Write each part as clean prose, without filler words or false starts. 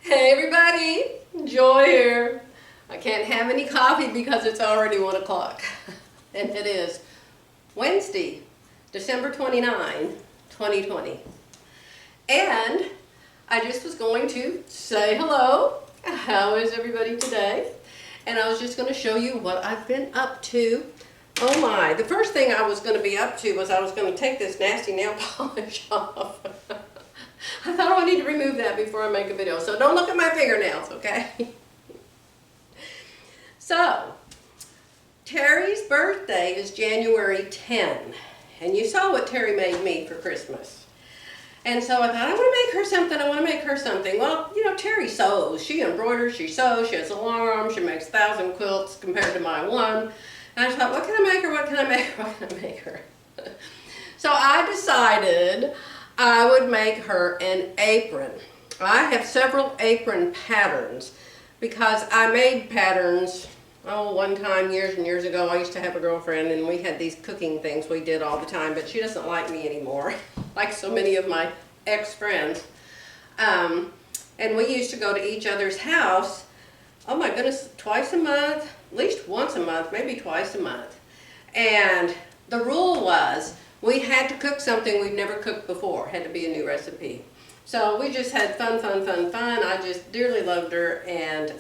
Hey everybody, Joy here. I can't have any coffee because it's already 1 o'clock. And it is Wednesday, December 29, 2020. And I just was going to say hello. How is everybody today? And I was just going to show you what I've been up to. Oh my, the first thing I was going to be up to was I was going to take this nasty nail polish off. I thought I need to remove that before I make a video, so don't look at my fingernails, okay? So, Terry's birthday is January 10, and you saw what Terry made me for Christmas. And so I thought, I want to make her something, Well, you know, Terry sews. She embroiders, she sews, she has a long arm, she makes 1,000 quilts compared to my one. And I thought, what can I make her? So I decided I would make her an apron. I have several apron patterns because I made patterns, one time years and years ago. I used to have a girlfriend and we had these cooking things we did all the time, but she doesn't like me anymore, like so many of my ex-friends. And we used to go to each other's house, oh my goodness, twice a month, at least once a month, maybe twice a month. And the rule was, we had to cook something we'd never cooked before. Had to be a new recipe. So we just had fun. I just dearly loved her, and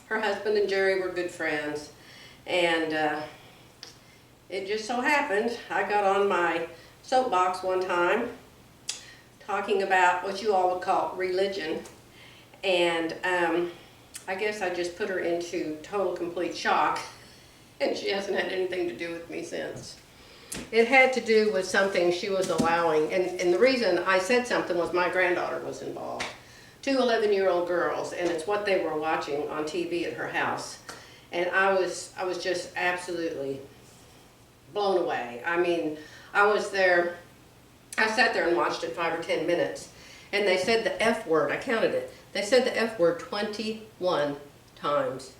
her husband and Jerry were good friends. And it just so happened, I got on my soapbox one time talking about what you all would call religion. And I guess I just put her into total complete shock, and she hasn't had anything to do with me since. It had to do with something she was allowing, and the reason I said something was my granddaughter was involved. 2 11-year-old girls, and it's what they were watching on TV at her house. And I was just absolutely blown away. I mean, I was there, I sat there and watched it 5 or 10 minutes, and they said the F word, I counted it. They said the F word 21 times.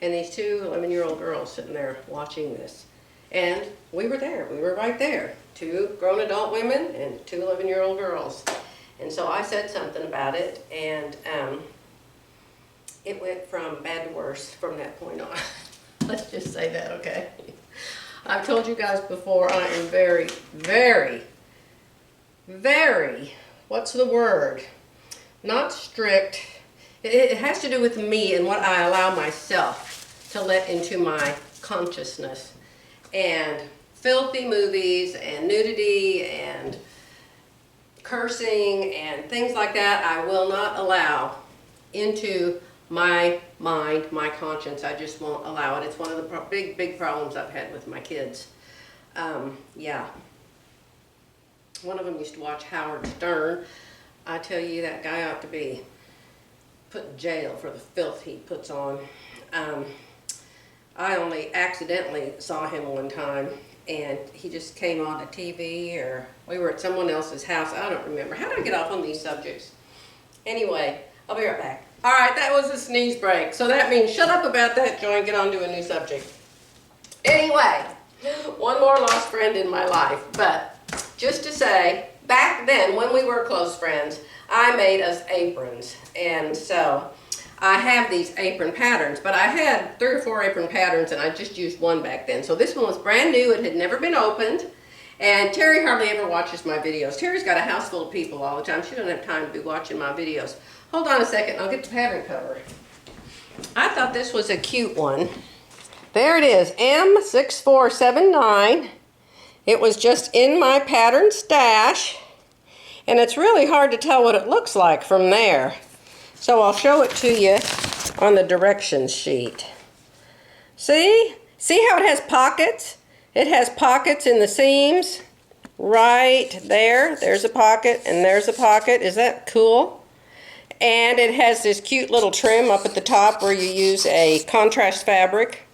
And these 2 11-year-old girls sitting there watching this. And we were there, we were right there. 2 grown adult women and 2 11-year-old girls. And so I said something about it, and it went from bad to worse from that point on. Let's just say that, okay? I've told you guys before, I am very, what's the word? Not strict. It has to do with me and what I allow myself to let into my consciousness. And filthy movies and nudity and cursing and things like that, I will not allow into my mind, my conscience. I just won't allow it. It's one of the big problems I've had with my kids. Yeah. One of them used to watch Howard Stern. I tell you, that guy ought to be put in jail for the filth he puts on. I only accidentally saw him one time, and he just came on the TV, or we were at someone else's house. I don't remember. How did I get off on these subjects? Anyway, I'll be right back. All right, that was a sneeze break. So that means shut up about that, Joy, and get on to a new subject. Anyway, one more lost friend in my life. But just to say, back then when we were close friends, I made us aprons. And so I have these apron patterns, but I had 3 or 4 apron patterns, and I just used one back then. So this one was brand new. It had never been opened, and Terry hardly ever watches my videos. Terry's got a house full of people all the time. She doesn't have time to be watching my videos. Hold on a second. I'll get the pattern cover. I thought this was a cute one. There it is, M6479. It was just in my pattern stash, and it's really hard to tell what it looks like from there. So I'll show it to you on the directions sheet. See? See how it has pockets? It has pockets in the seams right there. There's a pocket and there's a pocket. Is that cool? And it has this cute little trim up at the top where you use a contrast fabric.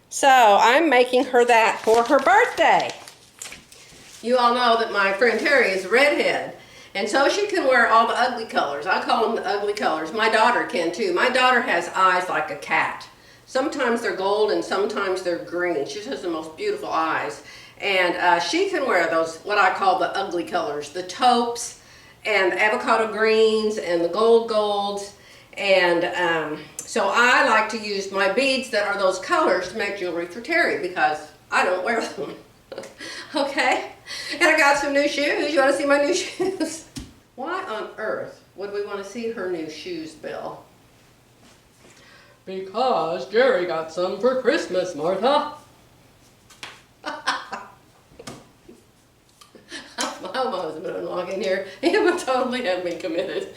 So I'm making her that for her birthday. You all know that my friend Terry is a redhead. And so she can wear all the ugly colors. I call them the ugly colors. My daughter can too. My daughter has eyes like a cat. Sometimes they're gold and sometimes they're green. She has the most beautiful eyes. And she can wear those, what I call the ugly colors, the taupes and avocado greens and the golds. And so I like to use my beads that are those colors to make jewelry for Terry because I don't wear them. Okay? And I got some new shoes. You want to see my new shoes? Why on earth would we want to see her new shoes, Bill? Because Jerry got some for Christmas, Martha. My husband would walk in here. He would totally have me committed.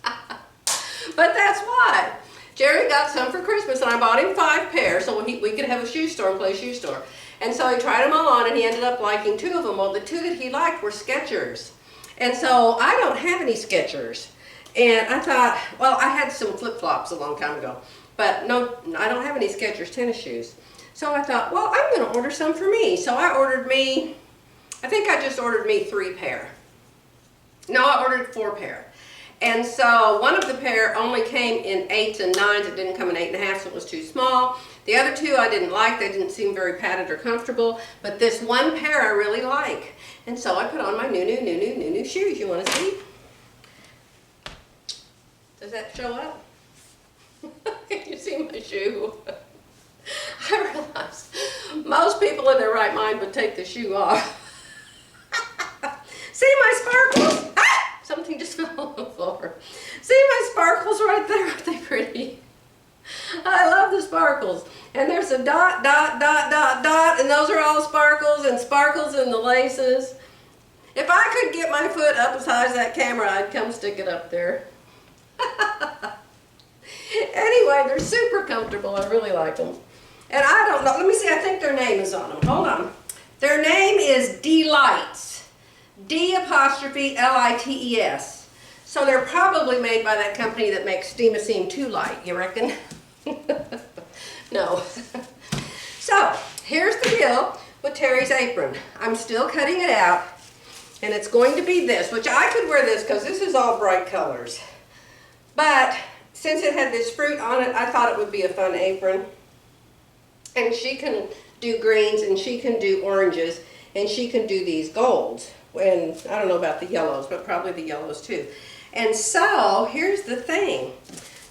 But that's why. Jerry got some for Christmas, and I bought him 5 pairs so we could have a shoe store and play shoe store. And so he tried them all on, and he ended up liking 2 of them. Well, the 2 that he liked were Skechers. And so I don't have any Skechers. And I thought, well, I had some flip-flops a long time ago. But no, I don't have any Skechers tennis shoes. So I thought, well, I'm going to order some for me. So I think I just ordered me 3 pair. No, I ordered 4 pair. And so one of the pair only came in 8s and 9s. It didn't come in 8.5, so it was too small. The other 2 I didn't like. They didn't seem very padded or comfortable. But this one pair I really like. And so I put on my new shoes. You want to see? Does that show up? Can you see my shoe? I realize most people in their right mind would take the shoe off. See my sparkles? Ah! Something just fell on the floor. See my sparkles right there? Aren't they pretty? I love the sparkles. And there's a dot, and those are all sparkles in the laces. If I could get my foot up as high as that camera, I'd come stick it up there. Anyway, they're super comfortable. I really like them. And I don't know. Let me see. I think their name is on them. Hold on. Their name is Delights. D''Lites. So they're probably made by that company that makes Steam-A-Seam 2 Light. You reckon? No. So here's the deal with Terry's apron. I'm still cutting it out. And it's going to be this, which I could wear this because this is all bright colors. But since it had this fruit on it, I thought it would be a fun apron. And she can do greens, and she can do oranges, and she can do these golds. And I don't know about the yellows, but probably the yellows too. And so here's the thing.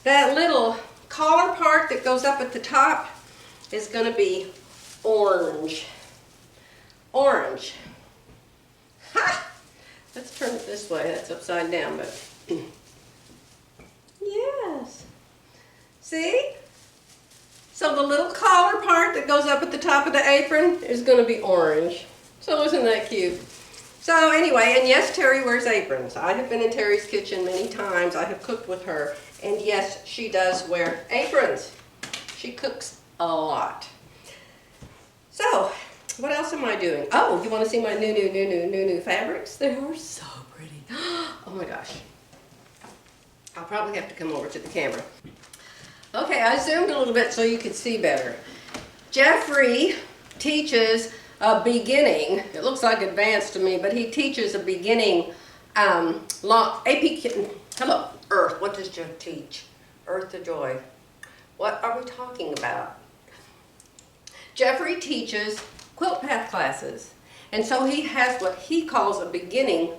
That little collar part that goes up at the top is going to be orange. Orange. Ha! Let's turn it this way. That's upside down, but yes. See? So the little collar part that goes up at the top of the apron is going to be orange. So isn't that cute? So anyway, and yes, Terry wears aprons. I have been in Terry's kitchen many times. I have cooked with her. And yes, she does wear aprons. She cooks a lot. So, what else am I doing? Oh, you want to see my new fabrics? They are so pretty. Oh my gosh. I'll probably have to come over to the camera. Okay, I zoomed a little bit so you could see better. Jeffrey teaches a beginning, it looks like advanced to me, but he teaches a beginning hello, Earth. What does Jeff teach? Earth to Joy. What are we talking about? Jeffrey teaches quilt path classes. And so he has what he calls a beginning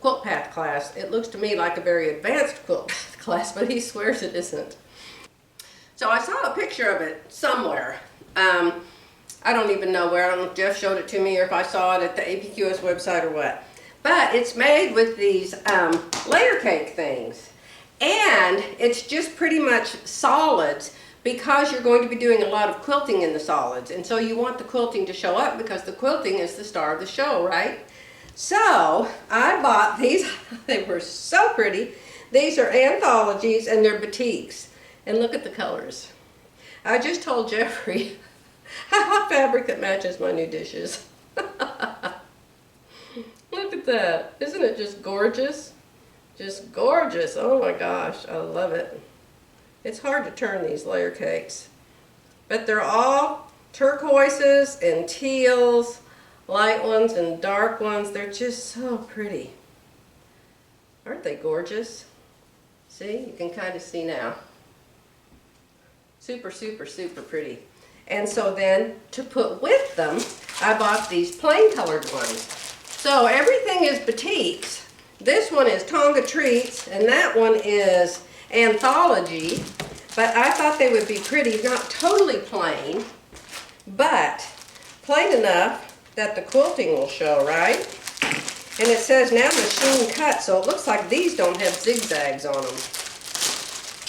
quilt path class. It looks to me like a very advanced quilt path class, but he swears it isn't. So I saw a picture of it somewhere. I don't even know where. I don't know if Jeff showed it to me or if I saw it at the APQS website or what. But it's made with these layer cake things. And it's just pretty much solids because you're going to be doing a lot of quilting in the solids. And so you want the quilting to show up because the quilting is the star of the show, right? So I bought these. They were so pretty. These are anthologies and they're batiks. And look at the colors. I just told Jeffrey I have fabric that matches my new dishes. Look at that. Isn't it just gorgeous? Just gorgeous. Oh my gosh, I love it. It's hard to turn these layer cakes. But they're all turquoises and teals, light ones and dark ones. They're just so pretty. Aren't they gorgeous? See, you can kind of see now. Super, super, super pretty. And so then, to put with them, I bought these plain colored ones. So everything is batiks, This one is Tonga Treats, and that one is Anthology. But I thought they would be pretty, not totally plain, but plain enough that the quilting will show, right? And it says now machine cut, so it looks like these don't have zigzags on them.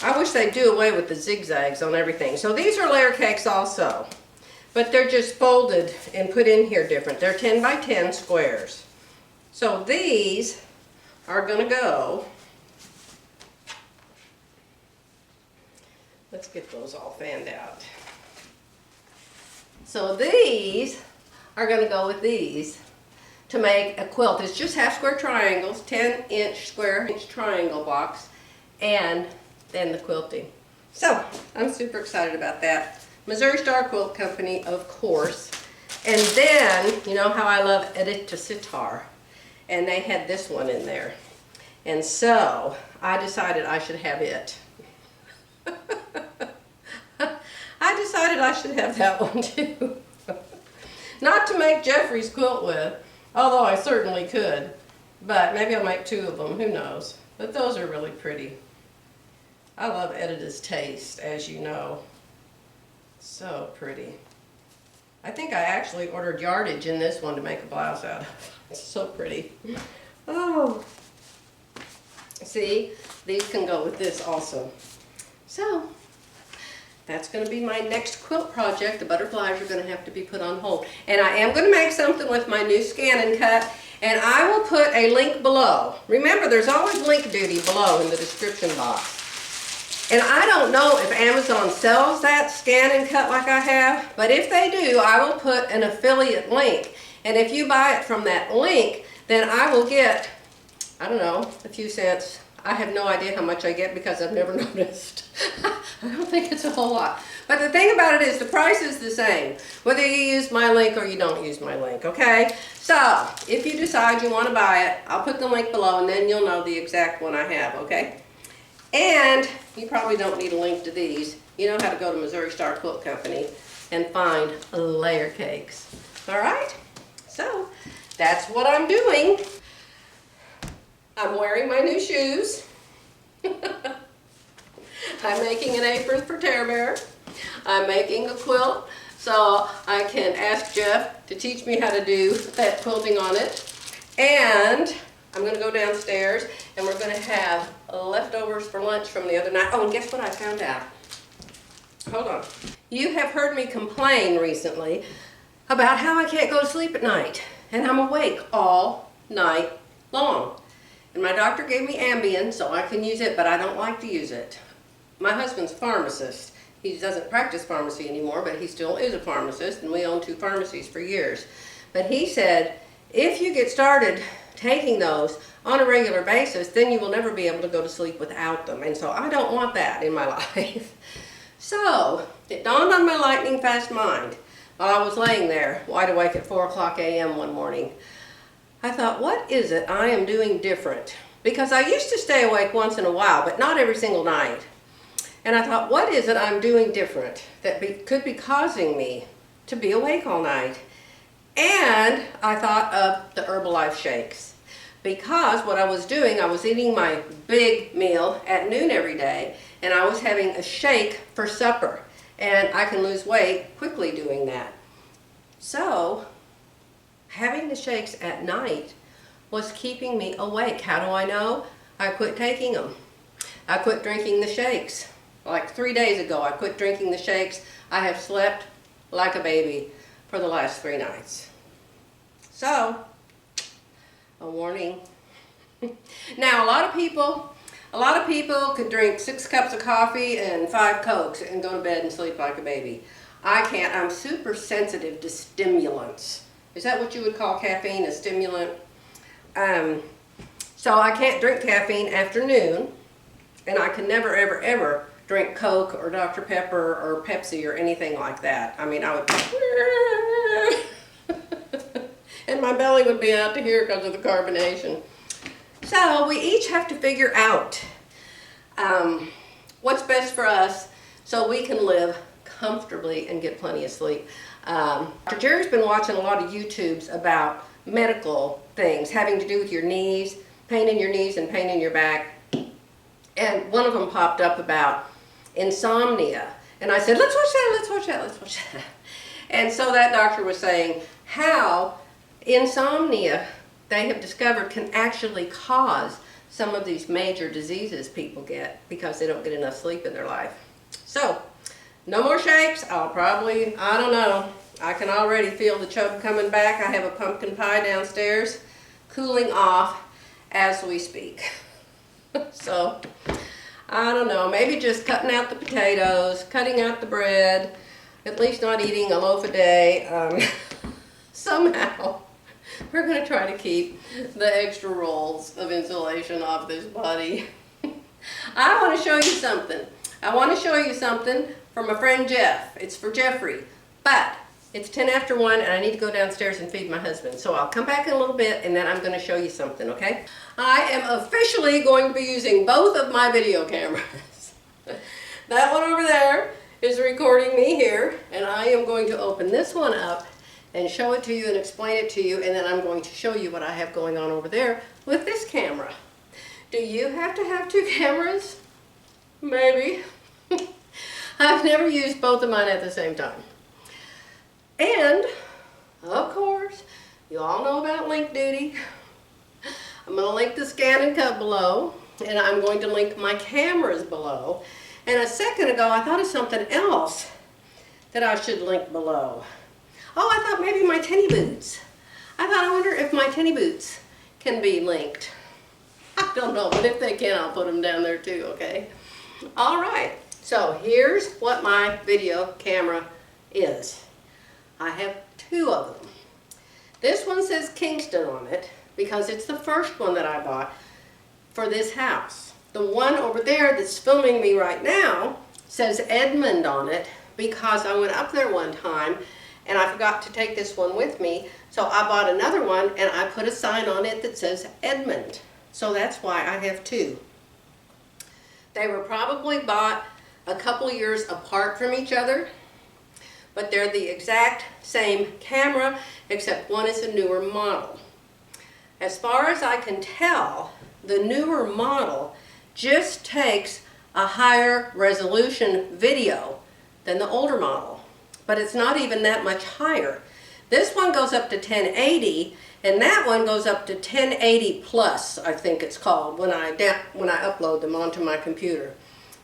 I wish they'd do away with the zigzags on everything. So these are layer cakes also, but they're just folded and put in here different. They're 10 by 10 squares. So these are gonna go, let's get those all fanned out. So these are gonna go with these to make a quilt. It's just half square triangles, 10-inch square inch triangle box, and then the quilting. So I'm super excited about that. Missouri Star Quilt Company, of course. And then, you know how I love Edit to Sitar, and they had this one in there. And so I decided I should have it. I decided I should have that one too. Not to make Jeffrey's quilt with, although I certainly could. But maybe I'll make 2 of them, who knows. But those are really pretty. I love Edita's taste, as you know. So pretty. I think I actually ordered yardage in this one to make a blouse out of. It's so pretty. Oh. See, these can go with this also. So, that's going to be my next quilt project. The butterflies are going to have to be put on hold. And I am going to make something with my new scan and cut, and I will put a link below. Remember, there's always link duty below in the description box. And I don't know if Amazon sells that scan and cut like I have, but if they do, I will put an affiliate link. And if you buy it from that link, then I will get, I don't know, a few cents. I have no idea how much I get because I've never noticed. I don't think it's a whole lot. But the thing about it is the price is the same, whether you use my link or you don't use my link, okay? So, if you decide you want to buy it, I'll put the link below and then you'll know the exact one I have, okay? And you probably don't need a link to these. You know how to go to Missouri Star Quilt Company and find layer cakes. All right? So, that's what I'm doing. I'm wearing my new shoes. I'm making an apron for Tara Bear. I'm making a quilt so I can ask Jeff to teach me how to do that quilting on it. And I'm going to go downstairs and we're going to have leftovers for lunch from the other night. Oh, and guess what I found out? Hold on. You have heard me complain recently about how I can't go to sleep at night. And I'm awake all night long. And my doctor gave me Ambien so I can use it, but I don't like to use it. My husband's a pharmacist. He doesn't practice pharmacy anymore, but he still is a pharmacist, and we owned 2 pharmacies for years. But he said, if you get started taking those on a regular basis, then you will never be able to go to sleep without them. And so I don't want that in my life. So it dawned on my lightning fast mind while I was laying there, wide awake at 4:00 a.m. one morning. I thought, what is it I am doing different? Because I used to stay awake once in a while, but not every single night. And I thought, what is it I'm doing different that could be causing me to be awake all night? And I thought of the Herbalife shakes. Because what I was doing, I was eating my big meal at noon every day, and I was having a shake for supper. And I can lose weight quickly doing that. So, having the shakes at night was keeping me awake. How do I know? I quit taking them. I quit drinking the shakes. Like 3 days ago, I quit drinking the shakes. I have slept like a baby for the last 3 nights. So, a warning. Now, a lot of people could drink 6 cups of coffee and 5 Cokes and go to bed and sleep like a baby. I can't. I'm super sensitive to stimulants. Is that what you would call caffeine, a stimulant? So I can't drink caffeine after noon, and I can never, ever, ever drink Coke or Dr. Pepper or Pepsi or anything like that. I mean, I would, and my belly would be out to here because of the carbonation. So we each have to figure out what's best for us so we can live comfortably and get plenty of sleep. Dr. Jerry's been watching a lot of YouTubes about medical things having to do with your knees pain in your knees and pain in your back. And one of them popped up about insomnia. And I said, let's watch that, let's watch that, let's watch that. And so that doctor was saying how insomnia, they have discovered, can actually cause some of these major diseases people get because they don't get enough sleep in their life. So, no more shakes. I'll probably, I don't know, I can already feel the chub coming back. I have a pumpkin pie downstairs cooling off as we speak. So, I don't know, maybe just cutting out the potatoes, cutting out the bread, at least not eating a loaf a day. Somehow, we're going to try to keep the extra rolls of insulation off this body. I want to show you something. I want to show you something from my friend Jeff. It's for Jeffrey, but it's 10 after 1 and I need to go downstairs and feed my husband. So I'll come back in a little bit and then I'm going to show you something, okay? I am officially going to be using both of my video cameras. That one over there is recording me here, and I am going to open this one up and show it to you and explain it to you, and then I'm going to show you what I have going on over there with this camera. Do you have to have 2 cameras? Maybe. I've never used both of mine at the same time. And, of course, you all know about link duty. I'm going to link the scan and cut below, and I'm going to link my cameras below. And a second ago, I thought of something else that I should link below. Oh, I thought maybe my tenny boots. I wonder if my tenny boots can be linked. I don't know, but if they can, I'll put them down there too, okay? All right, so here's what my video camera is. I have 2 of them. This one says Kingston on it because it's the first one that I bought for this house. The one over there that's filming me right now says Edmund on it because I went up there one time and I forgot to take this one with me, so I bought another one and I put a sign on it that says Edmund. So that's why I have 2. They were probably bought a couple years apart from each other, but they're the exact same camera except one is a newer model. As far as I can tell, the newer model just takes a higher resolution video than the older model, but it's not even that much higher. This one goes up to 1080 and that one goes up to 1080 plus, I think it's called, when I upload them onto my computer.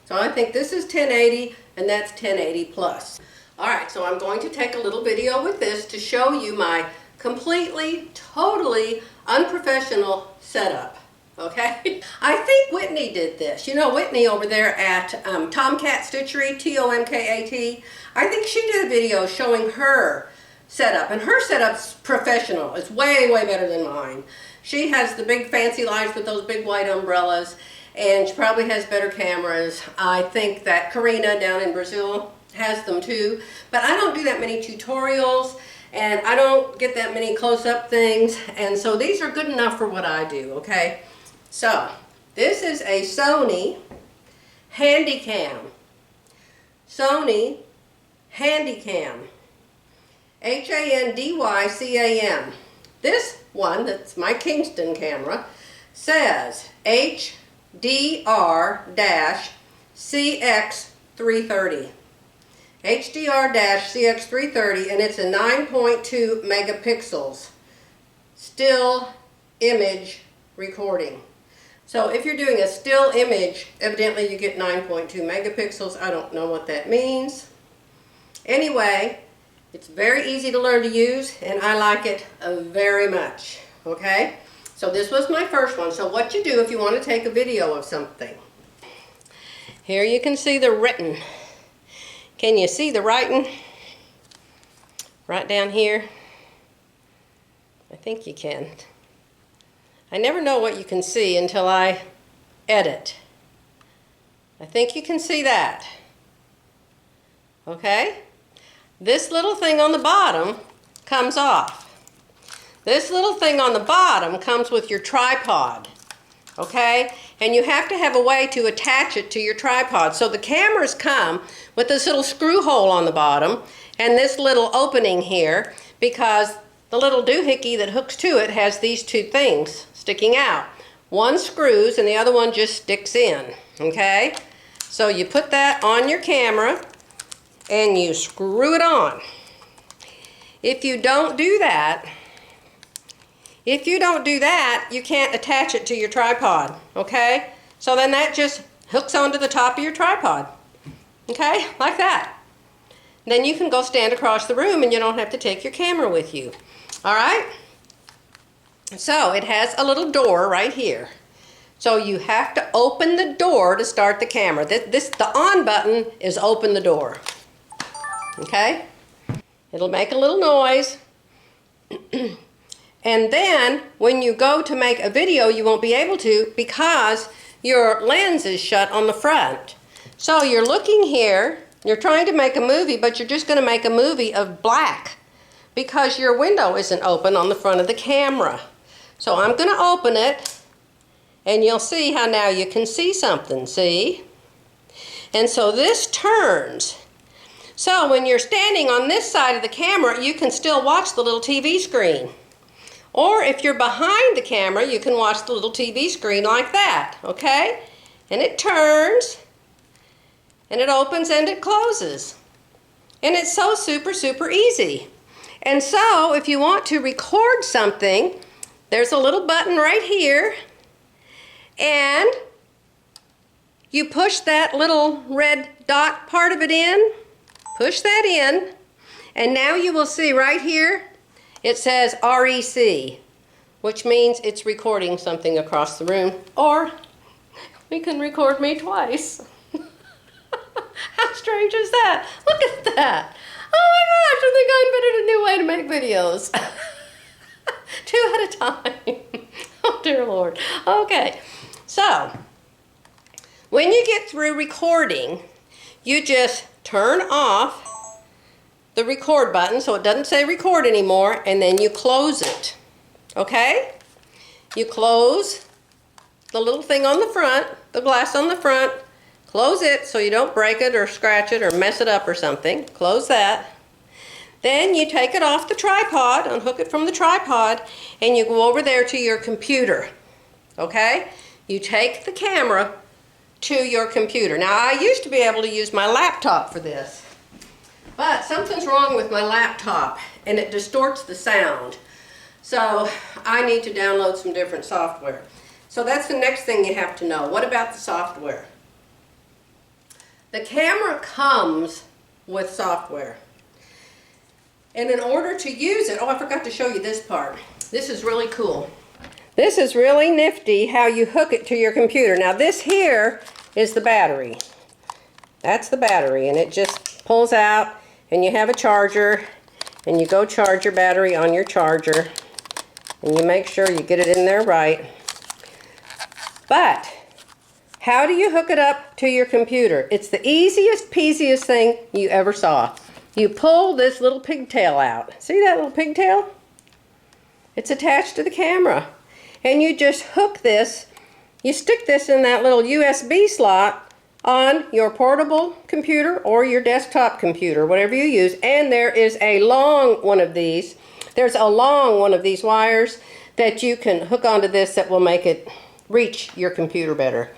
So I think this is 1080 and that's 1080 plus. Alright, so I'm going to take a little video with this to show you my completely, totally unprofessional setup. Okay? I think Whitney did this. You know Whitney over there at Tomcat Stitchery, Tomkat. I think she did a video showing her setup, and her setup's professional. It's way, way better than mine. She has the big fancy lights with those big white umbrellas, and she probably has better cameras. I think that Karina down in Brazil has them too, but I don't do that many tutorials, and I don't get that many close-up things, and so these are good enough for what I do, okay? So, this is a Sony Handycam. Sony Handycam. Handycam. This one, that's my Kingston camera, says HDR-CX330. HDR-CX330, and it's a 9.2 megapixels still image recording. So if you're doing a still image, evidently you get 9.2 megapixels. I don't know what that means. Anyway, it's very easy to learn to use, and I like it very much. Okay? So this was my first one. So what you do if you want to take a video of something. Here you can see the written. Can you see the writing? Right down here. I think you can. I never know what you can see until I edit. I think you can see that. Okay? This little thing on the bottom comes off. This little thing on the bottom comes with your tripod. Okay? And you have to have a way to attach it to your tripod. So the cameras come with this little screw hole on the bottom and this little opening here, because the little doohickey that hooks to it has these 2 things sticking out. One screws and the other one just sticks in, okay? So you put that on your camera and you screw it on. If you don't do that, you can't attach it to your tripod, okay? So then that just hooks onto the top of your tripod, okay? Like that. Then you can go stand across the room and you don't have to take your camera with you, all right? So it has a little door right here. So you have to open the door to start the camera. The on button is open the door. Okay? It'll make a little noise. And then when you go to make a video, you won't be able to because your lens is shut on the front. So you're looking here, you're trying to make a movie, but you're just going to make a movie of black because your window isn't open on the front of the camera. So I'm going to open it, and you'll see how now you can see something, see? And so this turns. So when you're standing on this side of the camera, you can still watch the little TV screen. Or if you're behind the camera, you can watch the little TV screen like that, okay? And it turns, and it opens and it closes. And it's so super, super easy. And so if you want to record something, there's a little button right here, and you push that little red dot part of it in, push that in, and now you will see right here, it says REC, which means it's recording something across the room, or we can record me twice. How strange is that? Look at that. Oh my gosh, I think I invented a new way to make videos. 2 at a time. Oh dear Lord. Okay, so when you get through recording, you just turn off the record button so it doesn't say record anymore, and then you close it. Okay? You close the little thing on the front, the glass on the front, close it so you don't break it or scratch it or mess it up or something. Close that. Then you take it off the tripod, unhook it from the tripod, and you go over there to your computer, okay? You take the camera to your computer. Now, I used to be able to use my laptop for this, but something's wrong with my laptop, and it distorts the sound. So I need to download some different software. So that's the next thing you have to know. What about the software? The camera comes with software. And in order to use it, oh, I forgot to show you this part. This is really cool. This is really nifty how you hook it to your computer. Now this here is the battery. That's the battery, and it just pulls out, and you have a charger, and you go charge your battery on your charger, and you make sure you get it in there right. But how do you hook it up to your computer? It's the easiest peasiest thing you ever saw. You pull this little pigtail out. See that little pigtail? It's attached to the camera. And you just hook this, you stick this in that little USB slot on your portable computer or your desktop computer, whatever you use. And there is a long one of these. There's a long one of these wires that you can hook onto this that will make it reach your computer better.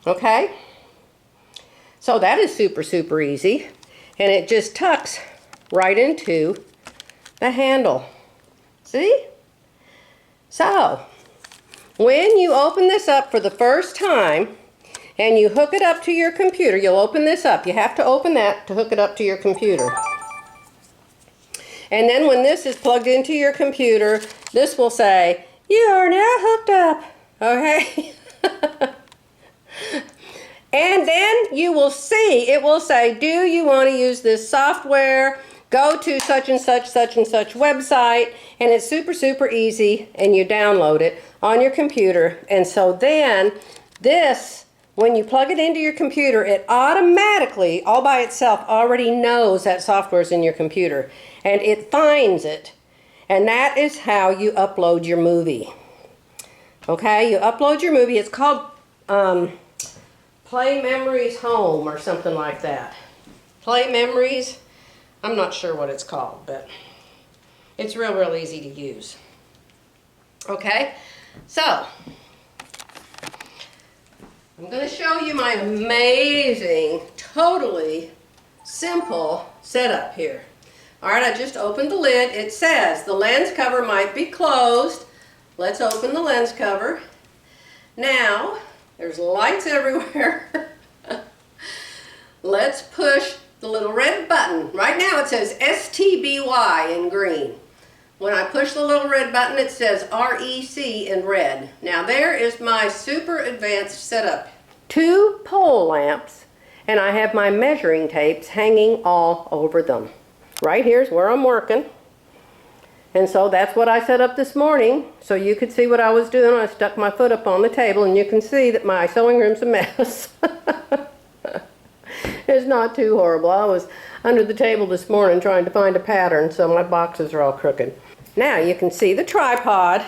Okay? So that is super, super easy. And it just tucks right into the handle. See? So, when you open this up for the first time and you hook it up to your computer, you'll open this up. You have to open that to hook it up to your computer. And then when this is plugged into your computer, this will say, "You are now hooked up." Okay? And then you will see, it will say, do you want to use this software? Go to such and such website, and it's super, super easy, and you download it on your computer. And so then this, when you plug it into your computer, it automatically, all by itself, already knows that software is in your computer, and it finds it. And that is how you upload your movie. Okay, you upload your movie. It's called Play Memories Home or something like that. Play Memories, I'm not sure what it's called, but it's real, real easy to use. Okay, so I'm going to show you my amazing, totally simple setup here. All right, I just opened the lid. It says the lens cover might be closed. Let's open the lens cover. Now, there's lights everywhere. Let's push the little red button. Right now it says STBY in green. When I push the little red button, it says REC in red. Now there is my super advanced setup. 2 pole lamps, and I have my measuring tapes hanging all over them. Right here's where I'm working. And so that's what I set up this morning, so you could see what I was doing. I stuck my foot up on the table, and you can see that my sewing room's a mess. It's not too horrible. I was under the table this morning trying to find a pattern, so my boxes are all crooked. Now you can see the tripod.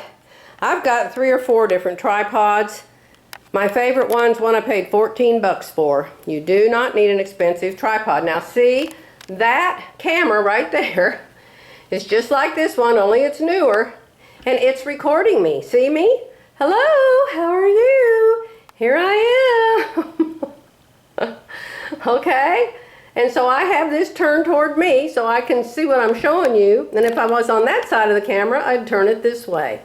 I've got 3 or 4 different tripods. My favorite one's one I paid 14 bucks for. You do not need an expensive tripod. Now see, that camera right there is just like this one, only it's newer, and it's recording me. See me? Hello, how are you? Here I am. Okay? And so I have this turned toward me so I can see what I'm showing you. And if I was on that side of the camera, I'd turn it this way.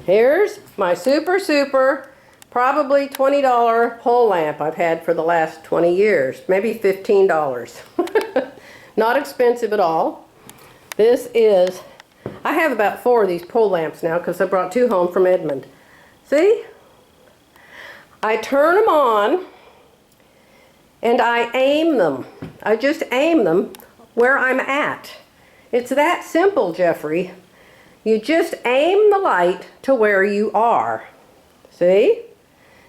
Here's my super, probably $20 pole lamp I've had for the last 20 years. Maybe $15. Not expensive at all. This is, I have about 4 of these pole lamps now because I brought 2 home from Edmond. See? I turn them on. And I aim them. I just aim them where I'm at. It's that simple, Jeffrey. You just aim the light to where you are. See?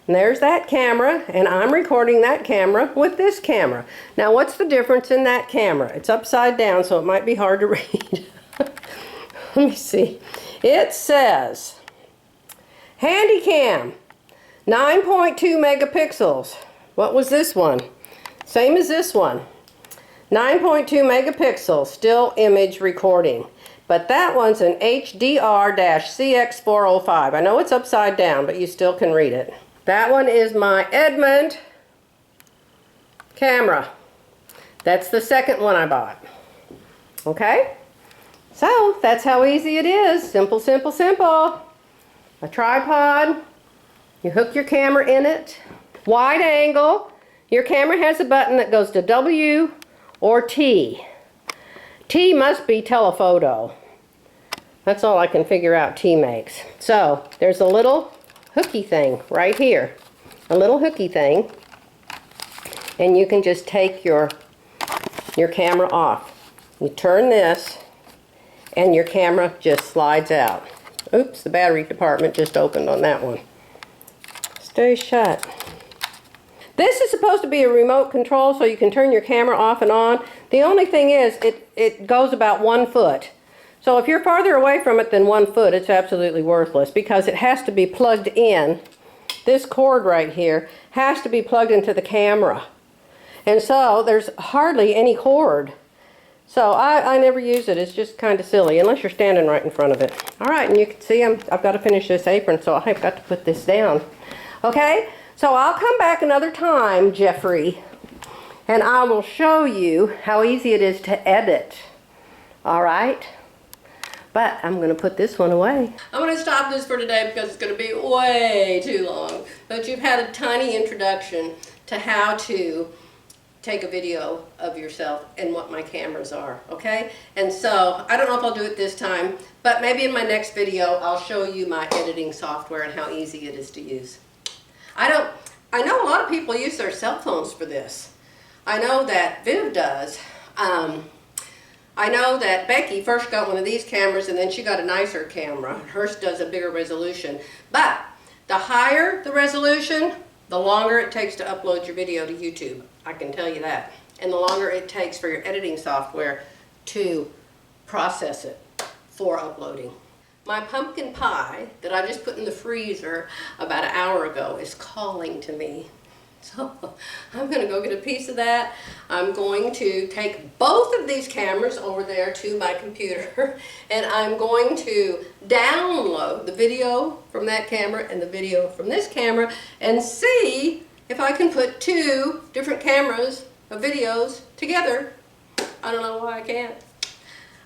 And there's that camera, and I'm recording that camera with this camera. Now, what's the difference in that camera? It's upside down, so it might be hard to read. Let me see. It says, Handycam, 9.2 megapixels. What was this one? Same as this one. 9.2 megapixels, still image recording. But that one's an HDR-CX405. I know it's upside down, but you still can read it. That one is my Edmond camera. That's the second one I bought. Okay? So, that's how easy it is. Simple, simple, simple. A tripod. You hook your camera in it. Wide angle. Your camera has a button that goes to W or T. T must be telephoto. That's all I can figure out T makes. So, there's a little hooky thing right here. A little hooky thing. And you can just take your camera off. You turn this, and your camera just slides out. Oops, the battery department just opened on that one. Stay shut. This is supposed to be a remote control so you can turn your camera off and on. The only thing is it goes about 1 foot. So if you're farther away from it than 1 foot, it's absolutely worthless because it has to be plugged in. This cord right here has to be plugged into the camera. And so there's hardly any cord. So I never use it. It's just kind of silly unless you're standing right in front of it. All right, and you can see I've got to finish this apron, so I've got to put this down. Okay? So I'll come back another time, Jeffrey, and I will show you how easy it is to edit. All right? But I'm going to put this one away. I'm going to stop this for today because it's going to be way too long. But you've had a tiny introduction to how to take a video of yourself and what my cameras are, okay? And so, I don't know if I'll do it this time, but maybe in my next video I'll show you my editing software and how easy it is to use. I know a lot of people use their cell phones for this. I know that Viv does. I know that Becky first got one of these cameras and then she got a nicer camera. Hers does a bigger resolution. But the higher the resolution, the longer it takes to upload your video to YouTube. I can tell you that. And the longer it takes for your editing software to process it for uploading. My pumpkin pie that I just put in the freezer about an hour ago is calling to me. So I'm going to go get a piece of that. I'm going to take both of these cameras over there to my computer and I'm going to download the video from that camera and the video from this camera and see if I can put two different cameras of videos together. I don't know why I can't.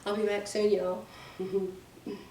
I'll be back soon, y'all.